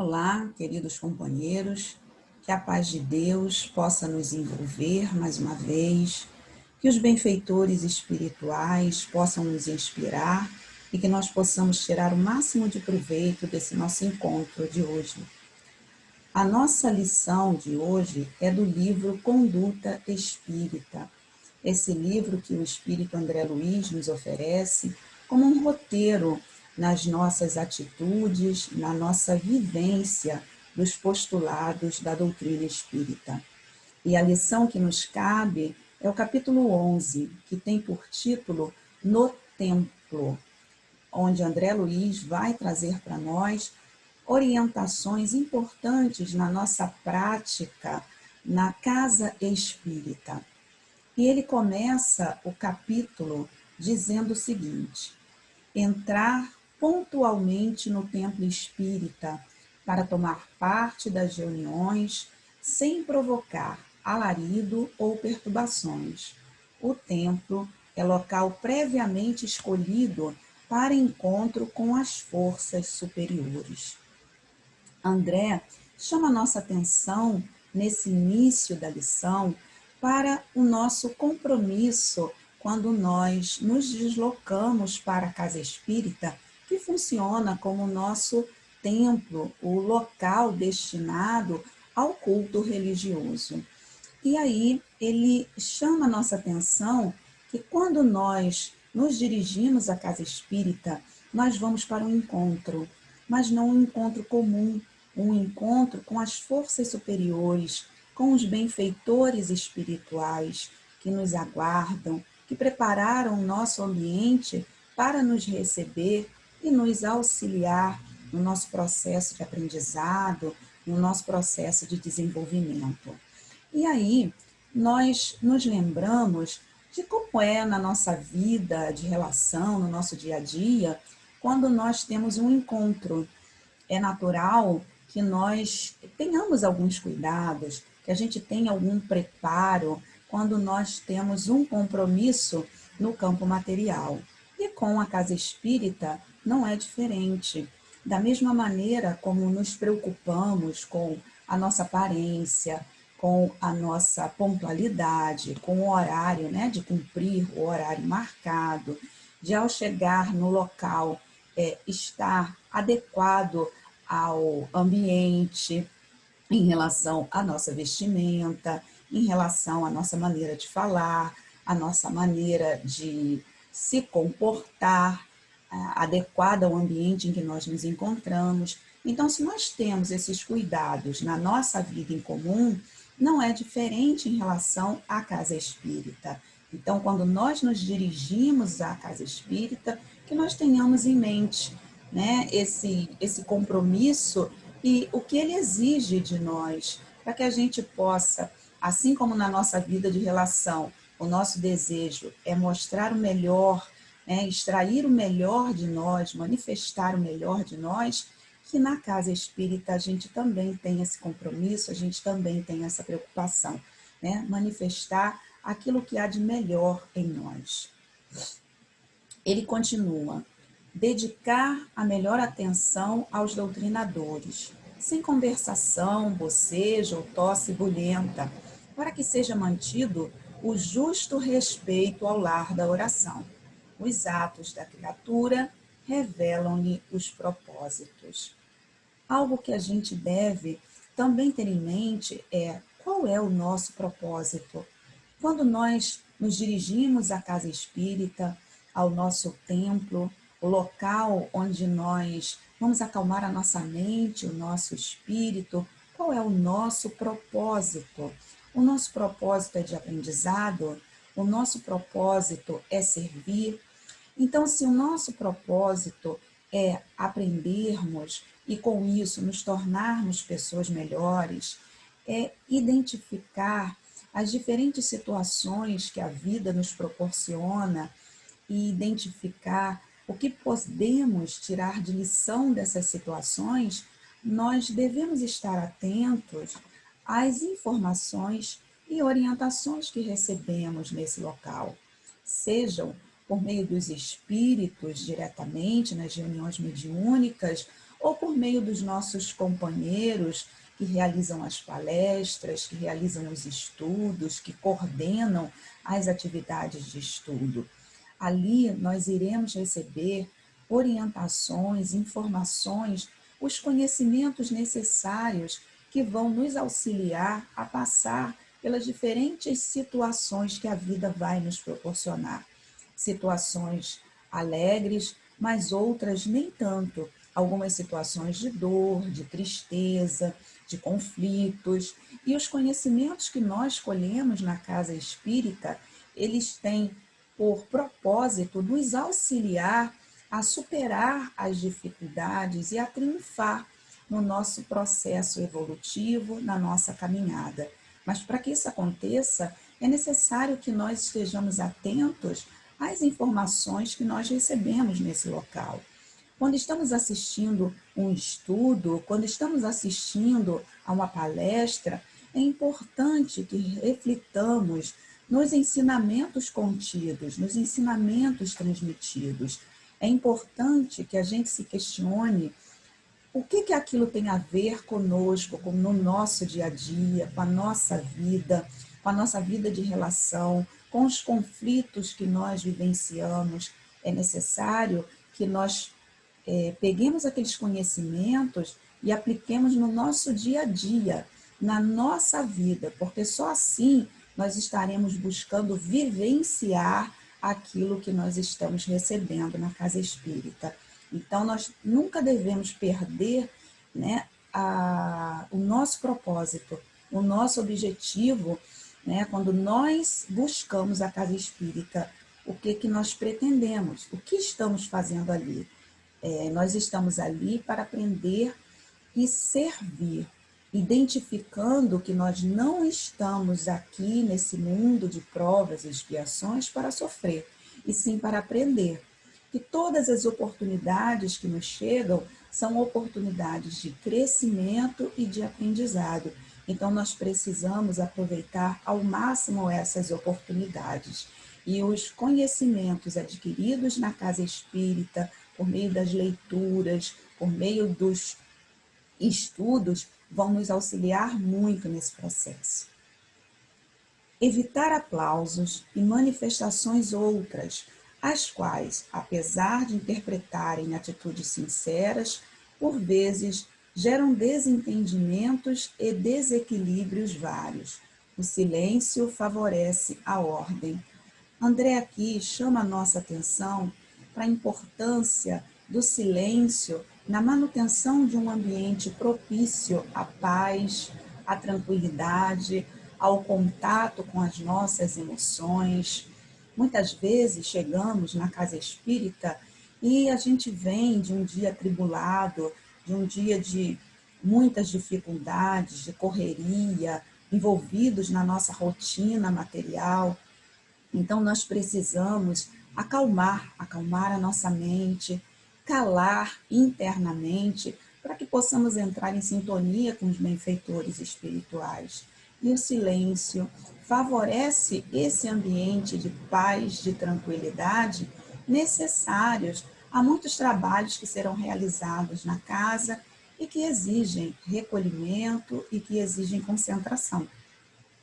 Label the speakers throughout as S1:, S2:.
S1: Olá, queridos companheiros, que a paz de Deus possa nos envolver mais uma vez, que os benfeitores espirituais possam nos inspirar e que nós possamos tirar o máximo de proveito desse nosso encontro de hoje. A nossa lição de hoje é do livro Conduta Espírita, esse livro que o Espírito André Luiz nos oferece como um roteiro nas nossas atitudes, na nossa vivência dos postulados da doutrina espírita. E a lição que nos cabe é o capítulo 11, que tem por título No Templo, onde André Luiz vai trazer para nós orientações importantes na nossa prática na casa espírita. E ele começa o capítulo dizendo o seguinte: entrar pontualmente no templo espírita para tomar parte das reuniões sem provocar alarido ou perturbações. O templo é local previamente escolhido para encontro com as forças superiores. André chama nossa atenção nesse início da lição para o nosso compromisso quando nós nos deslocamos para a casa espírita, que funciona como o nosso templo, o local destinado ao culto religioso. E aí ele chama nossa atenção que quando nós nos dirigimos à casa espírita, nós vamos para um encontro, mas não um encontro comum, um encontro com as forças superiores, com os benfeitores espirituais que nos aguardam, que prepararam o nosso ambiente para nos receber e nos auxiliar no nosso processo de aprendizado, no nosso processo de desenvolvimento. E aí, nós nos lembramos de como é na nossa vida de relação, no nosso dia a dia, quando nós temos um encontro. É natural que nós tenhamos alguns cuidados, que a gente tenha algum preparo quando nós temos um compromisso no campo material. E com a casa espírita não é diferente. Da mesma maneira como nos preocupamos com a nossa aparência, com a nossa pontualidade, com o horário, né, de cumprir o horário marcado, de ao chegar no local estar adequado ao ambiente, em relação à nossa vestimenta, em relação à nossa maneira de falar, à nossa maneira de se comportar, adequada ao ambiente em que nós nos encontramos. Então, se nós temos esses cuidados na nossa vida em comum, não é diferente em relação à casa espírita. Então, quando nós nos dirigimos à casa espírita, que nós tenhamos em mente, né, esse compromisso e o que ele exige de nós, para que a gente possa, assim como na nossa vida de relação, o nosso desejo é mostrar o melhor, né, extrair o melhor de nós, manifestar o melhor de nós, que na casa espírita a gente também tem esse compromisso, a gente também tem essa preocupação, né, manifestar aquilo que há de melhor em nós. Ele continua: dedicar a melhor atenção aos doutrinadores, sem conversação, bocejo ou tosse bulhenta, para que seja mantido o justo respeito ao lar da oração. Os atos da criatura revelam-lhe os propósitos. Algo que a gente deve também ter em mente é qual é o nosso propósito. Quando nós nos dirigimos à casa espírita, ao nosso templo, o local onde nós vamos acalmar a nossa mente, o nosso espírito, qual é o nosso propósito? O nosso propósito é de aprendizado? O nosso propósito é servir? Então, se o nosso propósito é aprendermos e com isso nos tornarmos pessoas melhores, é identificar as diferentes situações que a vida nos proporciona e identificar o que podemos tirar de lição dessas situações, nós devemos estar atentos às informações e orientações que recebemos nesse local, sejam por meio dos espíritos diretamente nas reuniões mediúnicas ou por meio dos nossos companheiros que realizam as palestras, que realizam os estudos, que coordenam as atividades de estudo. Ali nós iremos receber orientações, informações, os conhecimentos necessários que vão nos auxiliar a passar pelas diferentes situações que a vida vai nos proporcionar. Situações alegres, mas outras nem tanto. Algumas situações de dor, de tristeza, de conflitos. E os conhecimentos que nós colhemos na casa espírita, eles têm por propósito nos auxiliar a superar as dificuldades e a triunfar no nosso processo evolutivo, na nossa caminhada. Mas para que isso aconteça, é necessário que nós estejamos atentos às informações que nós recebemos nesse local. Quando estamos assistindo um estudo, quando estamos assistindo a uma palestra, é importante que reflitamos nos ensinamentos contidos, nos ensinamentos transmitidos. É importante que a gente se questione o que aquilo tem a ver conosco, no nosso dia a dia, com a nossa vida de relação, com os conflitos que nós vivenciamos. É necessário que nós peguemos aqueles conhecimentos e apliquemos no nosso dia a dia, na nossa vida, porque só assim nós estaremos buscando vivenciar aquilo que nós estamos recebendo na casa espírita. Então, nós nunca devemos perder, né, o nosso propósito, o nosso objetivo, né, quando nós buscamos a casa espírita, o que nós pretendemos, o que estamos fazendo ali. Nós estamos ali para aprender e servir, identificando que nós não estamos aqui nesse mundo de provas e expiações para sofrer, e sim para aprender. Que todas as oportunidades que nos chegam são oportunidades de crescimento e de aprendizado. Então, nós precisamos aproveitar ao máximo essas oportunidades. E os conhecimentos adquiridos na casa espírita, por meio das leituras, por meio dos estudos, vão nos auxiliar muito nesse processo. Evitar aplausos e manifestações outras, as quais, apesar de interpretarem atitudes sinceras, por vezes geram desentendimentos e desequilíbrios vários. O silêncio favorece a ordem. André aqui chama a nossa atenção para a importância do silêncio na manutenção de um ambiente propício à paz, à tranquilidade, ao contato com as nossas emoções. Muitas vezes chegamos na casa espírita e a gente vem de um dia atribulado, de um dia de muitas dificuldades, de correria, envolvidos na nossa rotina material. Então, nós precisamos acalmar a nossa mente, calar internamente, para que possamos entrar em sintonia com os benfeitores espirituais. E o silêncio favorece esse ambiente de paz, de tranquilidade, necessários a muitos trabalhos que serão realizados na casa e que exigem recolhimento e que exigem concentração.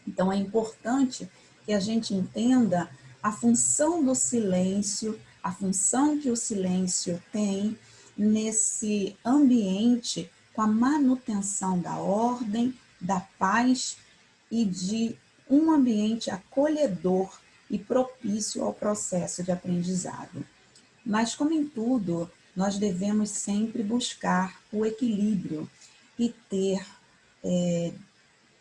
S1: Então, é importante que a gente entenda a função do silêncio, a função que o silêncio tem nesse ambiente com a manutenção da ordem, da paz e de um ambiente acolhedor e propício ao processo de aprendizado. Mas, como em tudo, nós devemos sempre buscar o equilíbrio e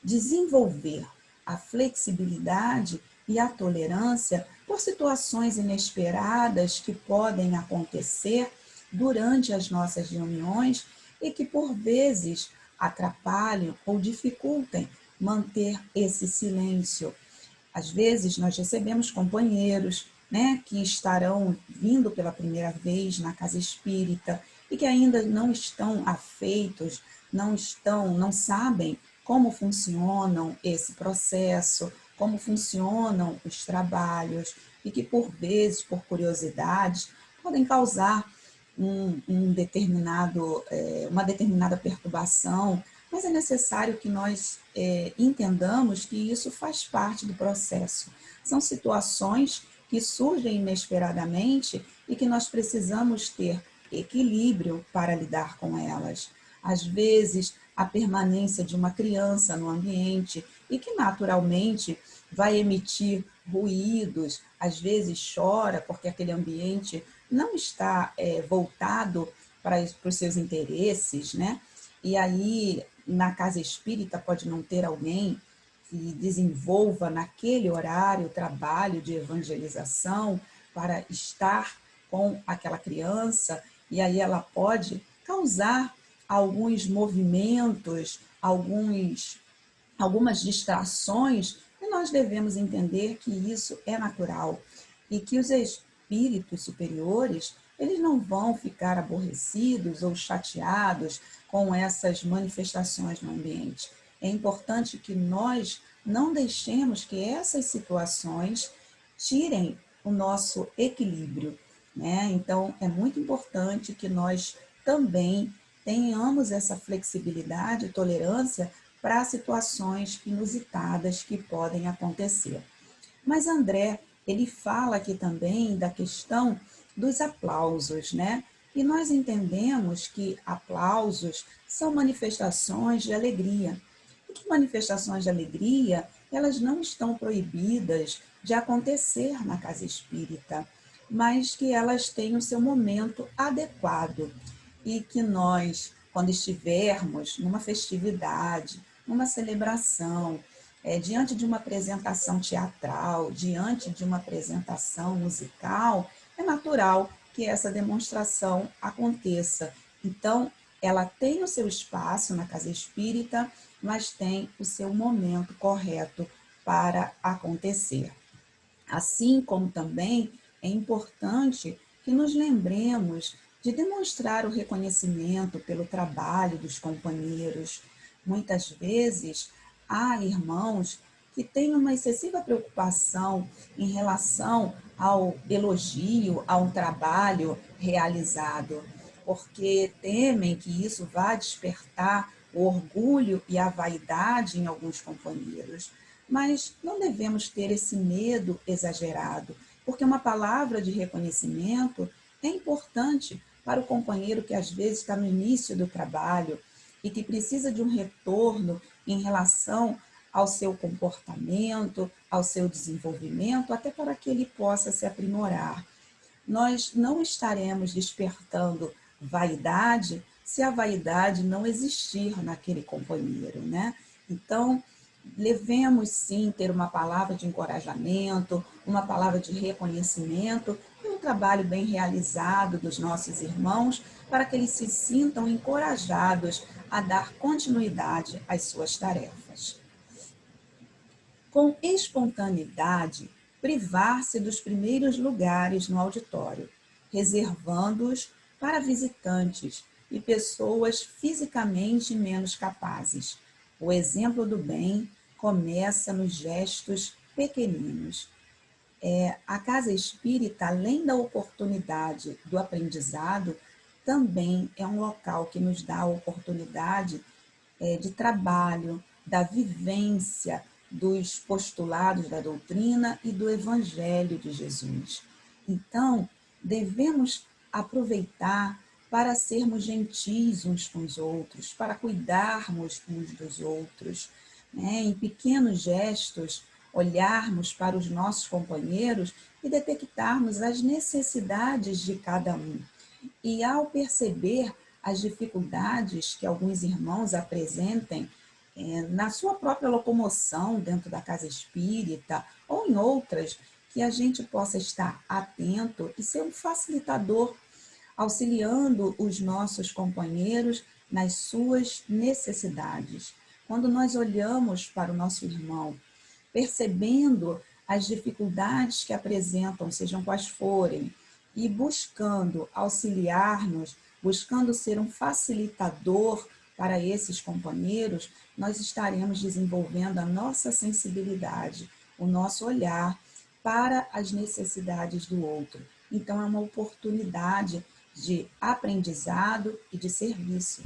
S1: desenvolver a flexibilidade e a tolerância por situações inesperadas que podem acontecer durante as nossas reuniões e que, por vezes, atrapalham ou dificultem manter esse silêncio. Às vezes, nós recebemos companheiros, né, que estarão vindo pela primeira vez na casa espírita e que ainda não estão afeitos, não sabem como funcionam esse processo, como funcionam os trabalhos, e que, por vezes, por curiosidades, podem causar uma determinada perturbação, mas é necessário que nós entendamos que isso faz parte do processo. São situações que surgem inesperadamente e que nós precisamos ter equilíbrio para lidar com elas. Às vezes, a permanência de uma criança no ambiente e que naturalmente vai emitir ruídos, às vezes chora porque aquele ambiente não está voltado para os seus interesses, né? E aí, na casa espírita, pode não ter alguém que desenvolva naquele horário o trabalho de evangelização para estar com aquela criança, e aí ela pode causar alguns movimentos, algumas distrações, e nós devemos entender que isso é natural e que os espíritos superiores, eles não vão ficar aborrecidos ou chateados com essas manifestações no ambiente. É importante que nós não deixemos que essas situações tirem o nosso equilíbrio, né? Então, é muito importante que nós também tenhamos essa flexibilidade e tolerância para situações inusitadas que podem acontecer. Mas André, ele fala aqui também da questão dos aplausos, né? E nós entendemos que aplausos são manifestações de alegria. E que manifestações de alegria, elas não estão proibidas de acontecer na casa espírita, mas que elas têm o seu momento adequado e que nós, quando estivermos numa festividade, numa celebração, diante de uma apresentação teatral, diante de uma apresentação musical, é natural que essa demonstração aconteça. Então, ela tem o seu espaço na casa espírita, mas tem o seu momento correto para acontecer. Assim como também é importante que nos lembremos de demonstrar o reconhecimento pelo trabalho dos companheiros. Muitas vezes há irmãos que têm uma excessiva preocupação em relação ao elogio, a um trabalho realizado, porque temem que isso vá despertar o orgulho e a vaidade em alguns companheiros. Mas não devemos ter esse medo exagerado, porque uma palavra de reconhecimento é importante para o companheiro que às vezes está no início do trabalho e que precisa de um retorno em relação ao seu comportamento, ao seu desenvolvimento, até para que ele possa se aprimorar. Nós não estaremos despertando vaidade se a vaidade não existir naquele companheiro, né? Então, devemos sim ter uma palavra de encorajamento, uma palavra de reconhecimento e um trabalho bem realizado dos nossos irmãos para que eles se sintam encorajados a dar continuidade às suas tarefas. Com espontaneidade, privar-se dos primeiros lugares no auditório, reservando-os para visitantes e pessoas fisicamente menos capazes. O exemplo do bem começa nos gestos pequeninos. A casa espírita, além da oportunidade do aprendizado, também é um local que nos dá a oportunidade de trabalho, da vivência dos postulados da doutrina e do Evangelho de Jesus. Então, devemos aproveitar para sermos gentis uns com os outros, para cuidarmos uns dos outros, né? Em pequenos gestos, olharmos para os nossos companheiros e detectarmos as necessidades de cada um. E ao perceber as dificuldades que alguns irmãos apresentem na sua própria locomoção dentro da casa espírita ou em outras, que a gente possa estar atento e ser um facilitador, auxiliando os nossos companheiros nas suas necessidades. Quando nós olhamos para o nosso irmão, percebendo as dificuldades que apresentam, sejam quais forem, e buscando auxiliar-nos, buscando ser um facilitador para esses companheiros, nós estaremos desenvolvendo a nossa sensibilidade, o nosso olhar para as necessidades do outro. Então, é uma oportunidade de aprendizado e de serviço.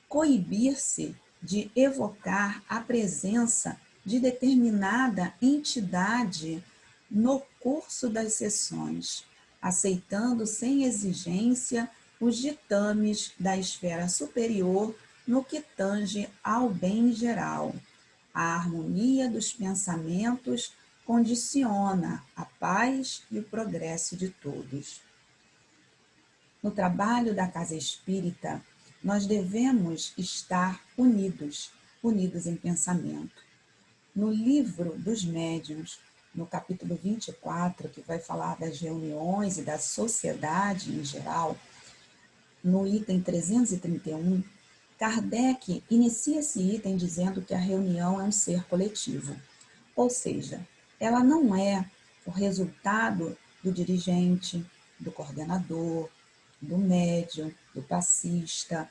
S1: Coibir-se de evocar a presença de determinada entidade no curso das sessões, aceitando sem exigência os ditames da esfera superior no que tange ao bem geral. A harmonia dos pensamentos condiciona a paz e o progresso de todos. No trabalho da casa espírita, nós devemos estar unidos em pensamento. No livro dos médiuns, no capítulo 24, que vai falar das reuniões e da sociedade em geral, no item 331, Kardec inicia esse item dizendo que a reunião é um ser coletivo, ou seja, ela não é o resultado do dirigente, do coordenador, do médium, do passista,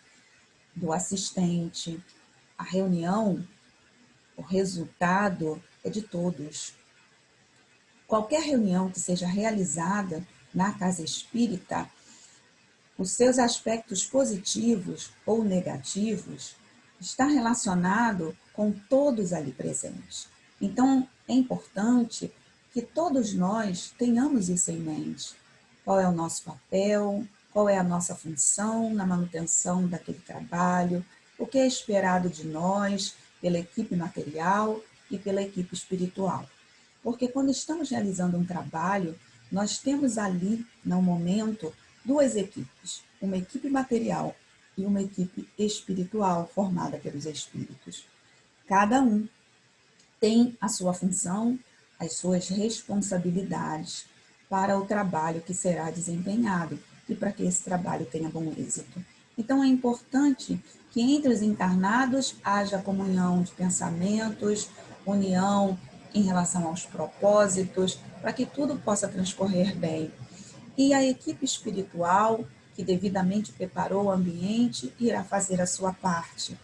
S1: do assistente. A reunião, o resultado é de todos. Qualquer reunião que seja realizada na casa espírita, os seus aspectos positivos ou negativos está relacionado com todos ali presentes. Então, é importante que todos nós tenhamos isso em mente. Qual é o nosso papel, qual é a nossa função na manutenção daquele trabalho, o que é esperado de nós pela equipe material e pela equipe espiritual. Porque quando estamos realizando um trabalho, nós temos ali, no momento, duas equipes, uma equipe material e uma equipe espiritual formada pelos espíritos. Cada um tem a sua função, as suas responsabilidades para o trabalho que será desempenhado e para que esse trabalho tenha bom êxito. Então, é importante que entre os encarnados haja comunhão de pensamentos, união em relação aos propósitos, para que tudo possa transcorrer bem. E a equipe espiritual, que devidamente preparou o ambiente, irá fazer a sua parte.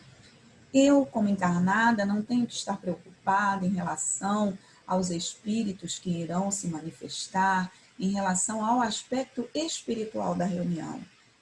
S1: Eu, como encarnada, não tenho que estar preocupada em relação aos espíritos que irão se manifestar, em relação ao aspecto espiritual da reunião.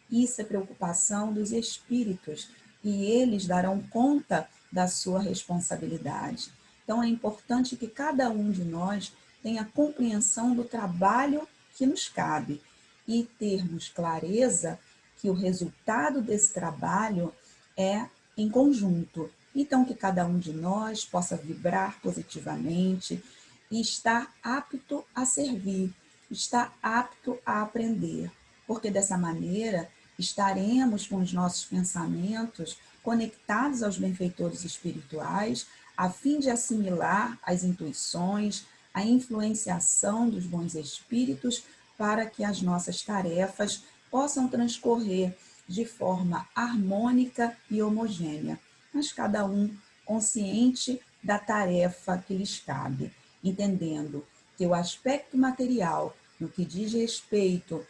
S1: Isso é preocupação dos espíritos e eles darão conta da sua responsabilidade. Então, é importante que cada um de nós tenha compreensão do trabalho que nos cabe e termos clareza que o resultado desse trabalho é em conjunto. Então, que cada um de nós possa vibrar positivamente e estar apto a servir, estar apto a aprender, porque dessa maneira estaremos com os nossos pensamentos conectados aos benfeitores espirituais, a fim de assimilar as intuições, a influenciação dos bons espíritos para que as nossas tarefas possam transcorrer de forma harmônica e homogênea, mas cada um consciente da tarefa que lhes cabe, entendendo que o aspecto material, no que diz respeito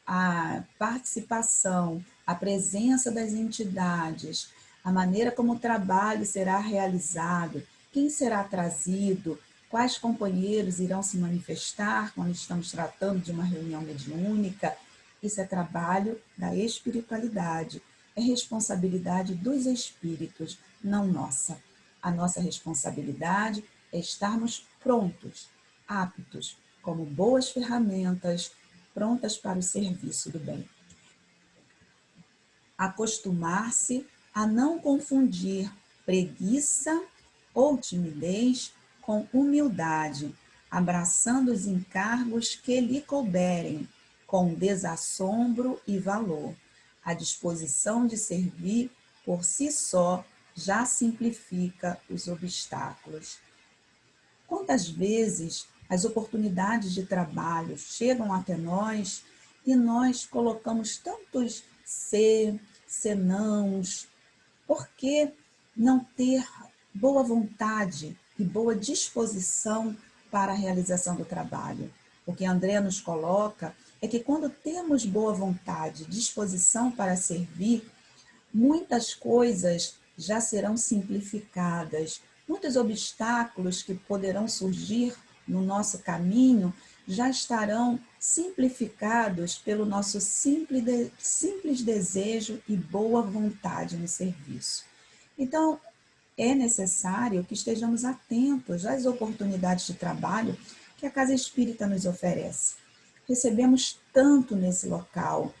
S1: à participação, à presença das entidades, a maneira como o trabalho será realizado, quem será trazido, quais companheiros irão se manifestar quando estamos tratando de uma reunião mediúnica. Isso é trabalho da espiritualidade, é responsabilidade dos espíritos, não nossa. A nossa responsabilidade é estarmos prontos, aptos, como boas ferramentas, prontas para o serviço do bem. Acostumar-se a não confundir preguiça ou timidez com humildade, abraçando os encargos que lhe couberem, com desassombro e valor. A disposição de servir por si só já simplifica os obstáculos. Quantas vezes as oportunidades de trabalho chegam até nós e nós colocamos tantos senãos? Por que não ter boa vontade e boa disposição para a realização do trabalho? O que André nos coloca é que quando temos boa vontade, disposição para servir, muitas coisas já serão simplificadas, muitos obstáculos que poderão surgir no nosso caminho já estarão simplificados pelo nosso simples desejo e boa vontade no serviço. Então, é necessário que estejamos atentos às oportunidades de trabalho que a Casa Espírita nos oferece. Recebemos tanto nesse local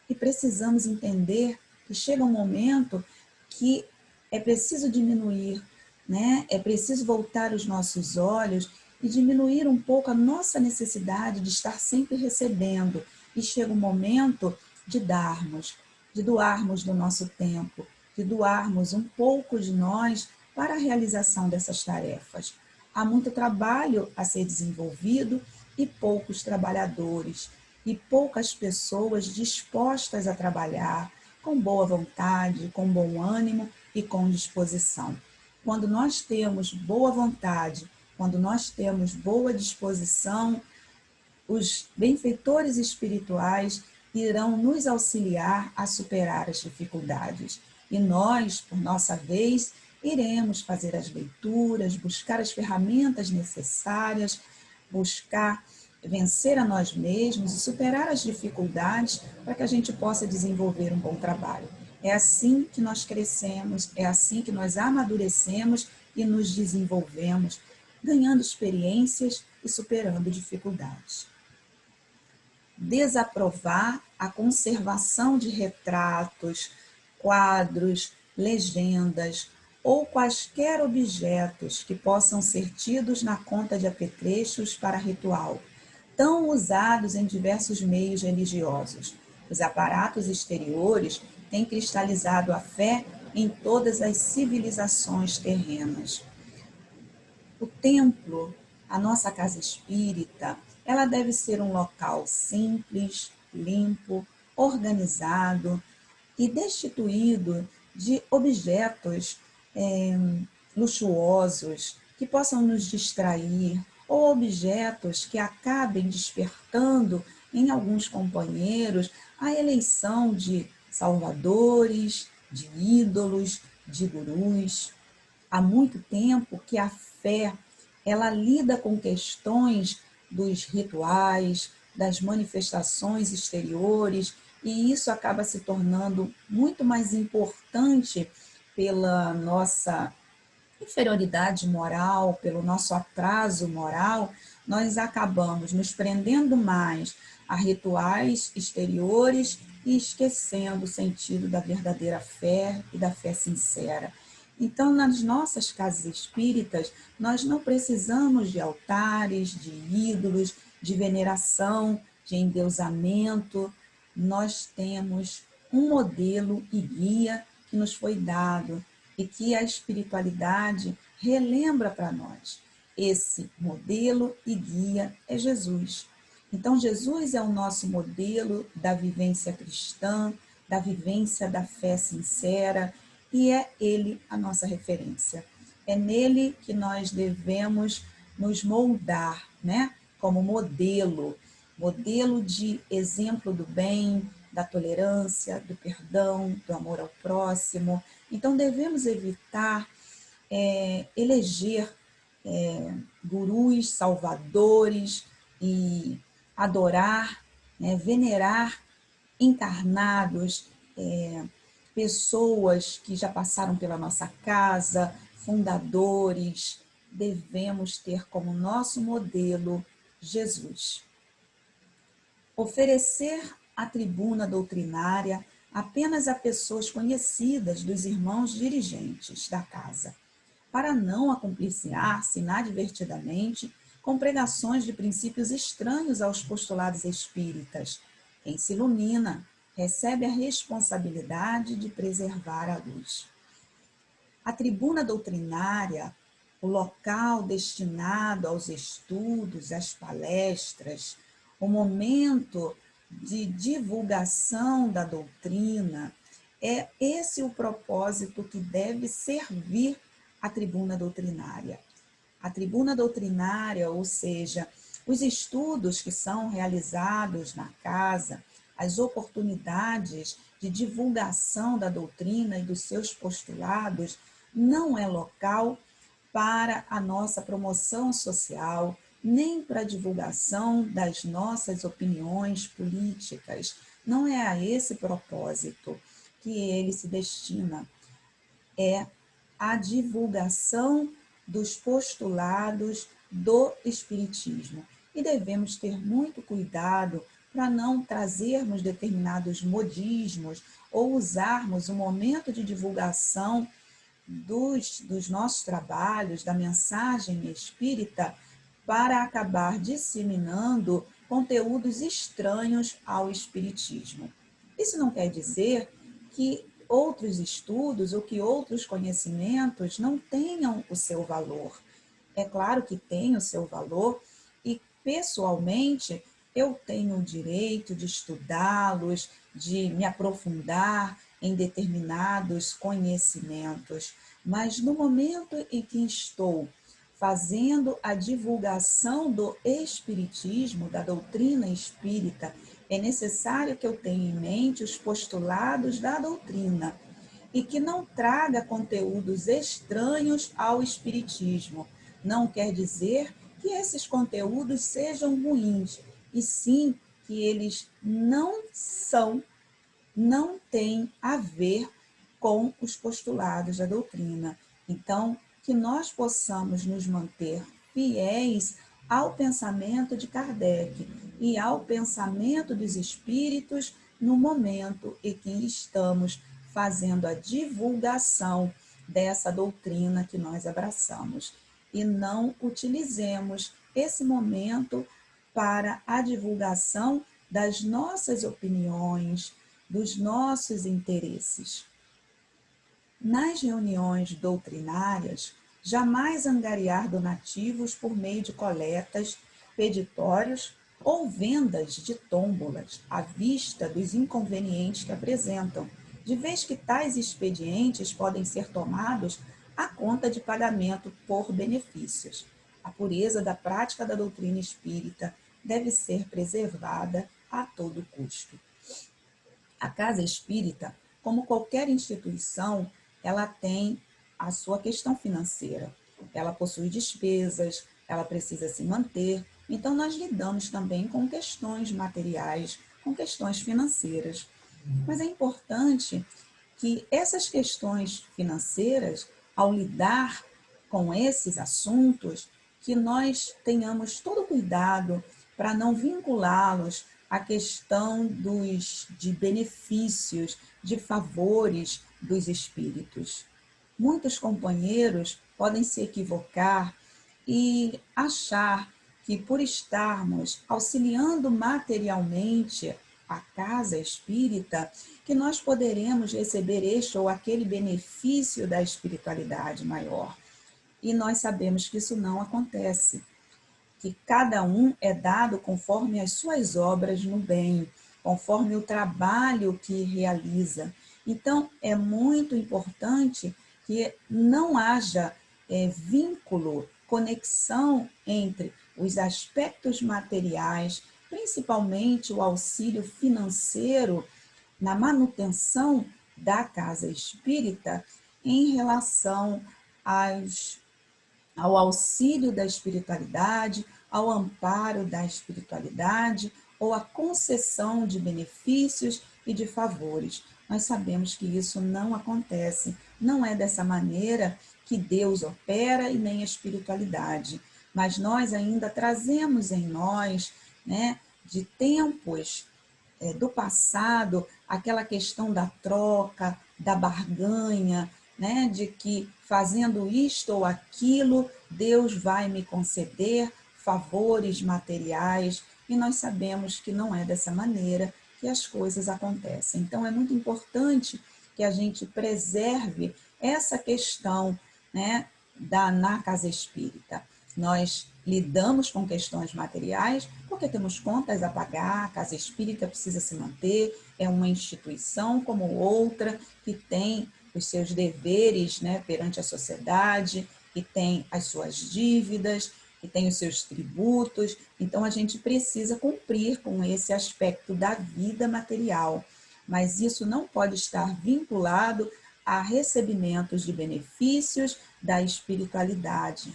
S1: e precisamos entender que chega um momento que é preciso diminuir, né? É preciso voltar os nossos olhos e diminuir um pouco a nossa necessidade de estar sempre recebendo. E chega um momento de darmos, de doarmos do nosso tempo, de doarmos um pouco de nós para a realização dessas tarefas. Há muito trabalho a ser desenvolvido e poucos trabalhadores, e poucas pessoas dispostas a trabalhar com boa vontade, com bom ânimo e com disposição. Quando nós temos boa vontade, quando nós temos boa disposição, os benfeitores espirituais irão nos auxiliar a superar as dificuldades. E nós, por nossa vez, iremos fazer as leituras, buscar as ferramentas necessárias, buscar vencer a nós mesmos e superar as dificuldades para que a gente possa desenvolver um bom trabalho. É assim que nós crescemos, é assim que nós amadurecemos e nos desenvolvemos, ganhando experiências e superando dificuldades. Desaprovar a conservação de retratos, quadros, legendas ou quaisquer objetos que possam ser tidos na conta de apetrechos para ritual, tão usados em diversos meios religiosos. Os aparatos exteriores têm cristalizado a fé em todas as civilizações terrenas. O templo, a nossa casa espírita, ela deve ser um local simples, limpo, organizado e destituído de objetos luxuosos que possam nos distrair ou objetos que acabem despertando em alguns companheiros a eleição de salvadores, de ídolos, de gurus. Há muito tempo que a fé, ela lida com questões dos rituais, das manifestações exteriores, e isso acaba se tornando muito mais importante pela nossa inferioridade moral, pelo nosso atraso moral. Nós acabamos nos prendendo mais a rituais exteriores e esquecendo o sentido da verdadeira fé e da fé sincera. Então, nas nossas casas espíritas, nós não precisamos de altares, de ídolos, de veneração, de endeusamento. Nós temos um modelo e guia que nos foi dado e que a espiritualidade relembra para nós. Esse modelo e guia é Jesus. Então, Jesus é o nosso modelo da vivência cristã, da vivência da fé sincera, e é Ele a nossa referência. É nele que nós devemos nos moldar, né? Como modelo, modelo de exemplo do bem, da tolerância, do perdão, do amor ao próximo. Então, devemos evitar eleger gurus, salvadores e adorar, né, venerar encarnados, pessoas que já passaram pela nossa casa, fundadores. Devemos ter como nosso modelo Jesus. Oferecer a tribuna doutrinária apenas a pessoas conhecidas dos irmãos dirigentes da casa, para não acompliciar-se inadvertidamente com pregações de princípios estranhos aos postulados espíritas. Quem se ilumina recebe a responsabilidade de preservar a luz. A tribuna doutrinária, o local destinado aos estudos, às palestras, o momento de divulgação da doutrina, é esse o propósito que deve servir a tribuna doutrinária. A tribuna doutrinária, ou seja, os estudos que são realizados na casa, as oportunidades de divulgação da doutrina e dos seus postulados, não é local para a nossa promoção social, nem para a divulgação das nossas opiniões políticas. Não é a esse propósito que ele se destina. É a divulgação dos postulados do Espiritismo. E devemos ter muito cuidado para não trazermos determinados modismos ou usarmos o momento de divulgação dos nossos trabalhos, da mensagem espírita, para acabar disseminando conteúdos estranhos ao Espiritismo. Isso não quer dizer que outros estudos ou que outros conhecimentos não tenham o seu valor. É claro que tem o seu valor e, pessoalmente, eu tenho o direito de estudá-los, de me aprofundar em determinados conhecimentos, mas no momento em que estou fazendo a divulgação do espiritismo, da doutrina espírita, é necessário que eu tenha em mente os postulados da doutrina e que não traga conteúdos estranhos ao espiritismo. Não quer dizer que esses conteúdos sejam ruins, e sim que eles não têm a ver com os postulados da doutrina. Então, que nós possamos nos manter fiéis ao pensamento de Kardec e ao pensamento dos espíritos no momento em que estamos fazendo a divulgação dessa doutrina que nós abraçamos. E não utilizemos esse momento para a divulgação das nossas opiniões, dos nossos interesses. Nas reuniões doutrinárias, jamais angariar donativos por meio de coletas, peditórios ou vendas de tômbolas, à vista dos inconvenientes que apresentam, de vez que tais expedientes podem ser tomados à conta de pagamento por benefícios. A pureza da prática da doutrina espírita deve ser preservada a todo custo. A casa espírita, como qualquer instituição, ela tem a sua questão financeira. Ela possui despesas, ela precisa se manter. Então, nós lidamos também com questões materiais, com questões financeiras. Mas é importante que essas questões financeiras, ao lidar com esses assuntos, que nós tenhamos todo cuidado para não vinculá-los à questão de benefícios, de favores dos espíritos. Muitos companheiros podem se equivocar e achar que, por estarmos auxiliando materialmente a casa espírita, que nós poderemos receber este ou aquele benefício da espiritualidade maior. E nós sabemos que isso não acontece, que cada um é dado conforme as suas obras no bem, conforme o trabalho que realiza. Então, é muito importante que não haja vínculo, conexão entre os aspectos materiais, principalmente o auxílio financeiro na manutenção da casa espírita, em relação ao auxílio da espiritualidade, ao amparo da espiritualidade ou à concessão de benefícios e de favores. Nós sabemos que isso não acontece, não é dessa maneira que Deus opera e nem a espiritualidade. Mas nós ainda trazemos em nós, né, de tempos do passado, aquela questão da troca, da barganha, né, de que fazendo isto ou aquilo, Deus vai me conceder favores materiais, e nós sabemos que não é dessa maneira que as coisas acontecem. Então, é muito importante que a gente preserve essa questão, né, na casa espírita. Nós lidamos com questões materiais porque temos contas a pagar, a casa espírita precisa se manter, é uma instituição como outra que tem os seus deveres, né, perante a sociedade, que tem as suas dívidas, que tem os seus tributos. Então, a gente precisa cumprir com esse aspecto da vida material, mas isso não pode estar vinculado a recebimentos de benefícios da espiritualidade.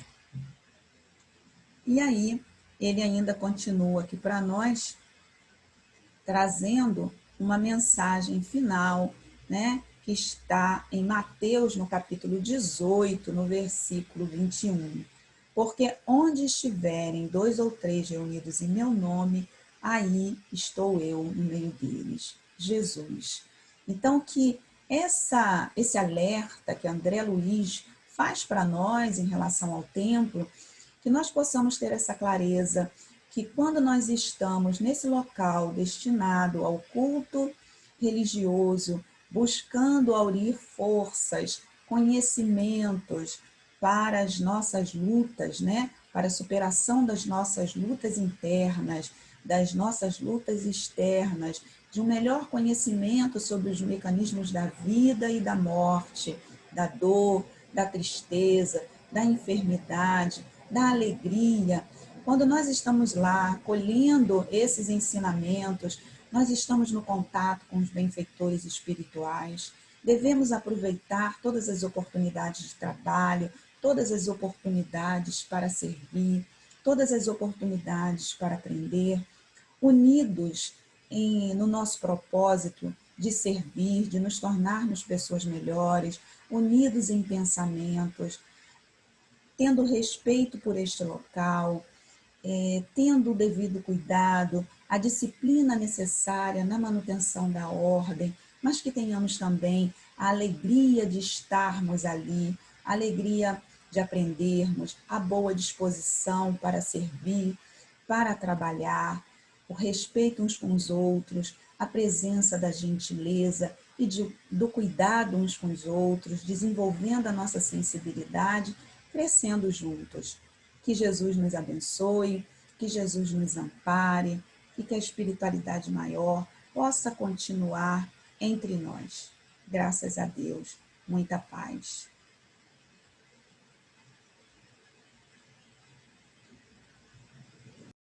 S1: E aí, ele ainda continua aqui para nós, trazendo uma mensagem final, né, que está em Mateus, no capítulo 18, no versículo 21. Porque onde estiverem 2 ou 3 reunidos em meu nome, aí estou eu no meio deles. Jesus. Então, que esse alerta que André Luiz faz para nós em relação ao templo, que nós possamos ter essa clareza que quando nós estamos nesse local destinado ao culto religioso, buscando aurir forças, conhecimentos para as nossas lutas, né? Para a superação das nossas lutas internas, das nossas lutas externas, de um melhor conhecimento sobre os mecanismos da vida e da morte, da dor, da tristeza, da enfermidade, da alegria. Quando nós estamos lá colhendo esses ensinamentos, nós estamos no contato com os benfeitores espirituais. Devemos aproveitar todas as oportunidades de trabalho, todas as oportunidades para servir, todas as oportunidades para aprender, unidos no nosso propósito de servir, de nos tornarmos pessoas melhores, unidos em pensamentos, tendo respeito por este local, tendo o devido cuidado, a disciplina necessária na manutenção da ordem, mas que tenhamos também a alegria de estarmos ali, a alegria de aprendermos, a boa disposição para servir, para trabalhar, o respeito uns com os outros, a presença da gentileza e do cuidado uns com os outros, desenvolvendo a nossa sensibilidade, crescendo juntos. Que Jesus nos abençoe, que Jesus nos ampare e que a espiritualidade maior possa continuar entre nós. Graças a Deus, muita paz.